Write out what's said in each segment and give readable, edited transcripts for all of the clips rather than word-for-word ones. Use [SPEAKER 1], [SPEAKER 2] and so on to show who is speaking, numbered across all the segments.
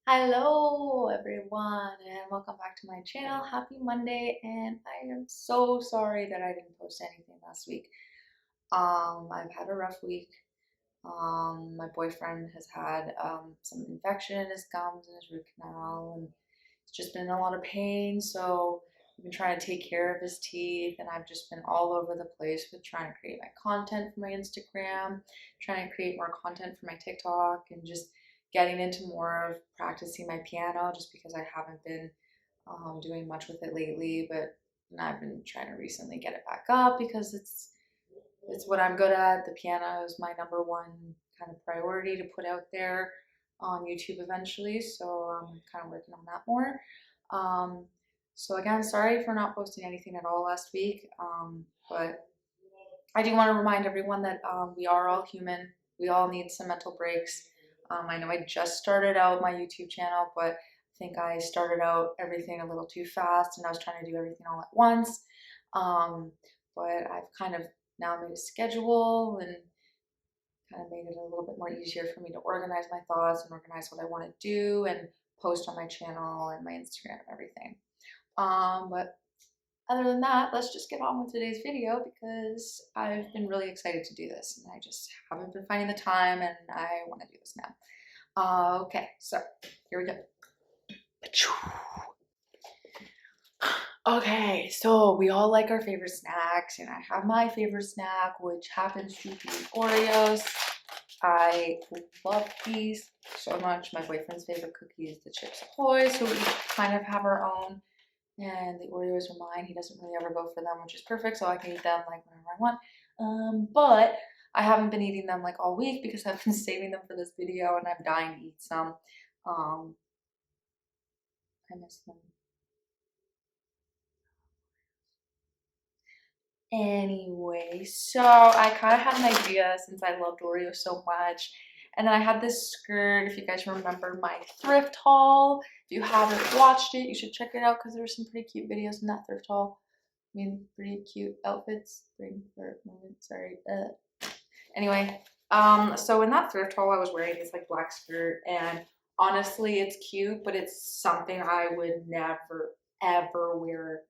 [SPEAKER 1] Hello everyone and welcome back to my channel. Happy Monday, and I am so sorry that I didn't post anything last week. I've had a rough week. My boyfriend has had some infection in his gums and his root canal, and it's just been in a lot of pain. So I've been trying to take care of his teeth, and I've just been all over the place with trying to create my content for my Instagram, trying to create more content for my TikTok, and just getting into more of practicing my piano just because I haven't been doing much with it lately. But I've been trying to recently get it back up because it's what I'm good at. The piano is my number one kind of priority to put out there on YouTube eventually. So I'm kind of working on that more. Um, so again, sorry for not posting anything at all last week. But I do want to remind everyone that we are all human. We all need some mental breaks. I know I just started out my YouTube channel, but I think I started out everything a little too fast and I was trying to do everything all at once. Um, but I've kind of now made a schedule and kind of made it a little bit more easier for me to organize my thoughts and organize what I want to do and post on my channel and my Instagram and everything. But other than that, let's just get on with today's video because I've been really excited to do this and I just haven't been finding the time and I want to do this now. Okay, so here we go. Okay, so we all like our favorite snacks, and I have my favorite snack, which happens to be Oreos. I love these so much. My boyfriend's favorite cookie is the Chips Ahoy, so we kind of have our own. And the Oreos are mine. He doesn't really ever go for them, which is perfect, so I can eat them like whenever I want. But I haven't been eating them like all week because I've been saving them for this video, and I'm dying to eat some. Um, I miss them. Anyway, so I kind of had an idea since I loved Oreos so much. And then I had this skirt, if you guys remember my thrift haul. If you haven't watched it, you should check it out because there were some pretty cute videos in that thrift haul. I mean, pretty cute outfits. Sorry. Anyway, so in that thrift haul, I was wearing this like black skirt, and honestly, it's cute, but it's something I would never ever wear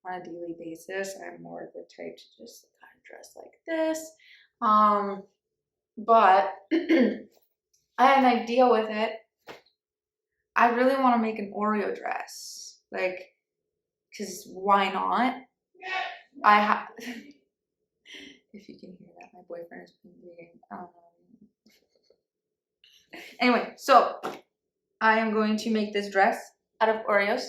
[SPEAKER 1] on a daily basis. I'm more of the type to just kind of dress like this. But I had an idea with it. I really want to make an Oreo dress. Like, because why not? I have, if you can hear that, my boyfriend is bleeding. Anyway, so I am going to make this dress out of Oreos.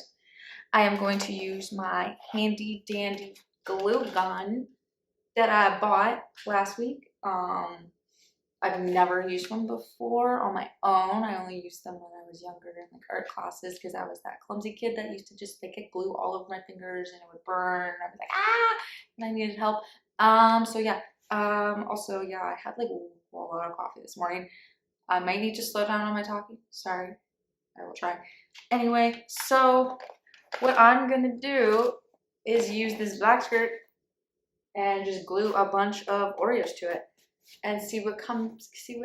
[SPEAKER 1] I am going to use my handy dandy glue gun that I bought last week. I've never used one before on my own. I only used them when I was younger in like art classes because I was that clumsy kid that used to just like get glue all over my fingers and it would burn. And I was like, ah, and I needed help. So yeah. Also, yeah, I had like a lot of coffee this morning. I might need to slow down on my talking. Sorry. I will try. Anyway, so what I'm gonna do is use this black skirt and just glue a bunch of Oreos to it and see what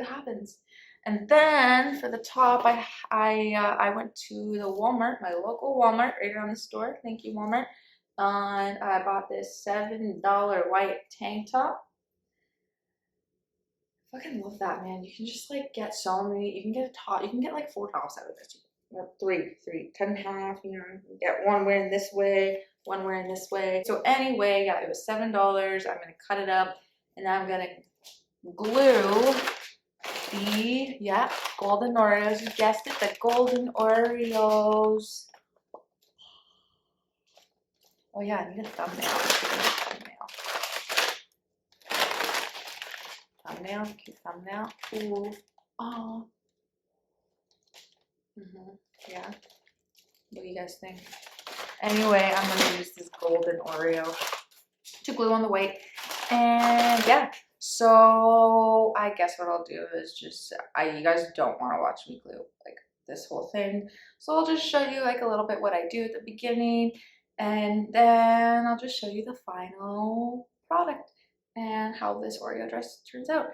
[SPEAKER 1] happens. And then for the top, I went to the Walmart, my local Walmart right around the store. Thank you, Walmart. And I bought this $7 white tank top. I fucking love that, man. You can just like get so many. You can get a top. You can get like 4 tops out of this. Three, 10.5. You know, you get one wearing this way, one wearing this way. So anyway, yeah, it was $7. I'm gonna cut it up, and I'm gonna glue the golden Oreos. You guessed it, the golden Oreos. Oh yeah, I need a thumbnail. Cute thumbnail. Ooh. Oh. Yeah. What do you guys think? Anyway, I'm gonna use this golden Oreo to glue on the white. And yeah, so I guess what I'll do is just, you guys don't want to watch me glue like this whole thing. So I'll just show you like a little bit what I do at the beginning, and then I'll just show you the final product and how this Oreo dress turns out.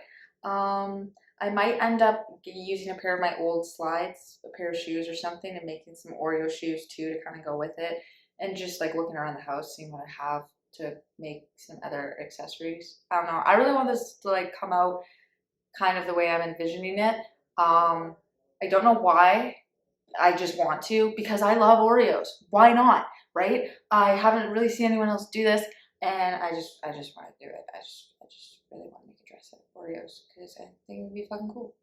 [SPEAKER 1] I might end up using a pair of my old slides, a pair of shoes or something, and making some Oreo shoes too to kind of go with it. And just like looking around the house, seeing what I have to make some other accessories. I don't know. I really want this to like come out kind of the way I'm envisioning it. I don't know why. I just want to because I love Oreos. Why not? Right? I haven't really seen anyone else do this, and I just want to do it. I just really want to make a dress out of Oreos because I think it would be fucking cool.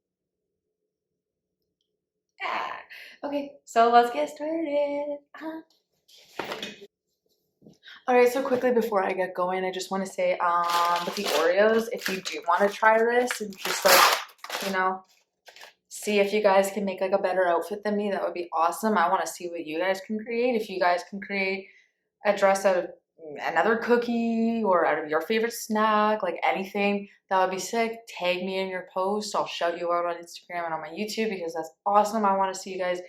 [SPEAKER 1] Ah. Okay, so let's get started. All right, so quickly before I get going, I just want to say, with the Oreos, if you do want to try this and just like, you know, see if you guys can make like a better outfit than me, that would be awesome. I want to see what you guys can create. If you guys can create a dress out of another cookie or out of your favorite snack, like anything, that would be sick. Tag me in your post. I'll shout you out on Instagram and on my YouTube because that's awesome. I want to see you guys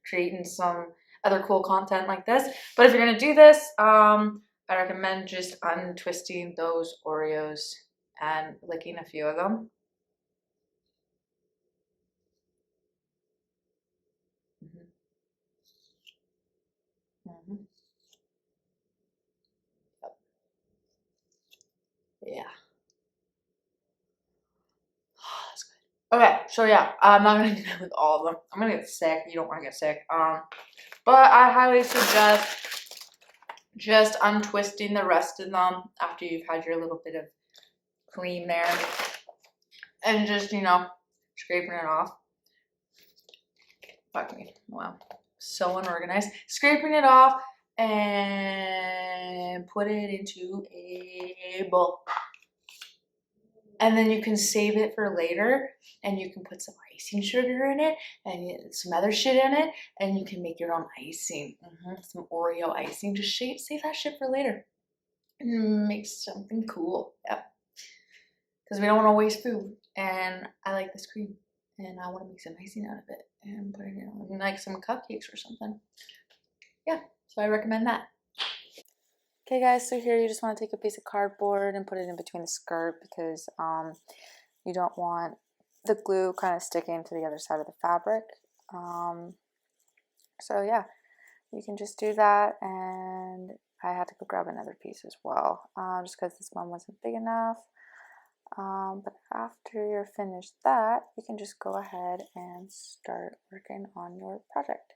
[SPEAKER 1] creating some other cool content like this. But if you're gonna do this, I recommend just untwisting those Oreos and licking a few of them. Mm-hmm. Mm-hmm. Yeah. Oh, that's good. Okay, so yeah, I'm not gonna do that with all of them. I'm gonna get sick. You don't want to get sick. But I highly suggest just untwisting the rest of them after you've had your little bit of clean there, and just scraping it off. Fuck me. Wow, so unorganized. Scraping it off and put it into a bowl. And then you can save it for later and you can put some icing sugar in it and some other shit in it and you can make your own icing. Some Oreo icing. Just save that shit for later and make something cool. Yep. Because we don't want to waste food. And I like this cream and I want to make some icing out of it and put it in like some cupcakes or something. Yeah, so I recommend that. Okay guys, so here you just want to take a piece of cardboard and put it in between the skirt because you don't want the glue kind of sticking to the other side of the fabric. So yeah, you can just do that, and I had to go grab another piece as well, just because this one wasn't big enough. But after you're finished that, you can just go ahead and start working on your project.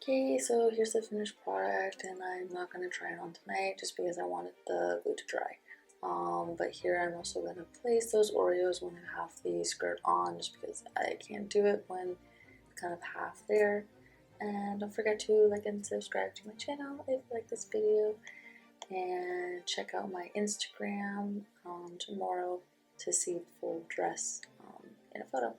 [SPEAKER 1] Okay, so here's the finished product, and I'm not going to try it on tonight just because I wanted the glue to dry. But here I'm also going to place those Oreos when I have the skirt on just because I can't do it when it's kind of half there. And don't forget to like and subscribe to my channel if you like this video, and check out my Instagram tomorrow to see the full dress in a photo.